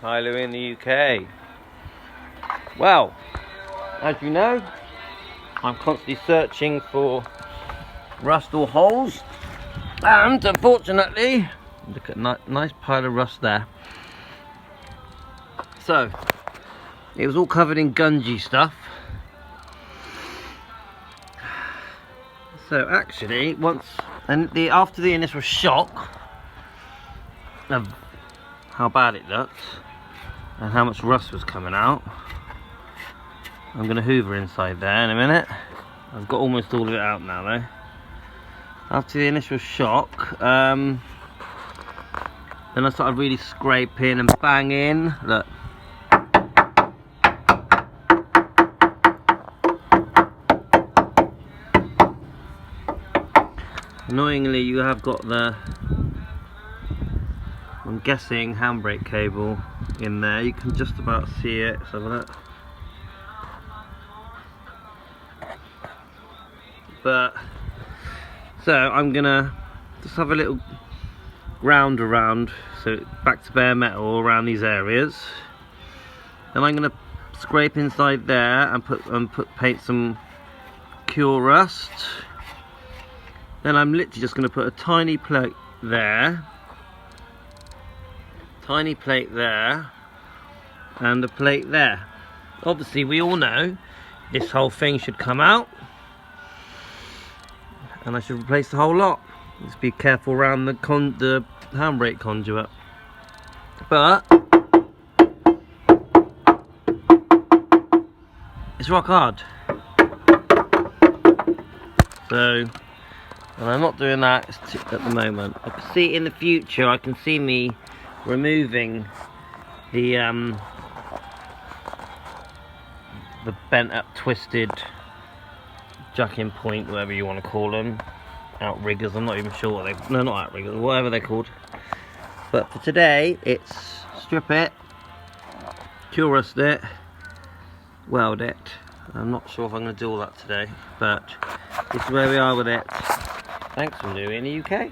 Hi, Louie in the UK. Well, as you know, I'm constantly searching for rust or holes, and unfortunately, look at nice pile of rust there. So, it was all covered in gungy stuff. So actually, after the initial shock of how bad it looked and how much rust was coming out, I'm going to hoover inside there in a minute. I've got almost all of it out now though. After the initial shock, then I started really scraping and banging. Look. Annoyingly, you have got the, I'm guessing, handbrake cable in there. You can just about see it. Let's have a look. But so I'm gonna just have a little round around, so back to bare metal around these areas. Then I'm gonna scrape inside there and paint some Cure Rust. Then I'm literally just gonna put a tiny plate there, and a plate there. Obviously, we all know this whole thing should come out, and I should replace the whole lot. Just be careful around the handbrake conduit. But it's rock hard. So, and I'm not doing that at the moment. I can see in the future, I can see me removing the bent up, twisted jacking point, whatever you want to call them, outriggers. I'm not even sure what no, not outriggers, whatever they're called. But for today, it's strip it, Cure Rust it, weld it. I'm not sure if I'm going to do all that today, but this is where we are with it. Thanks for doing in the UK.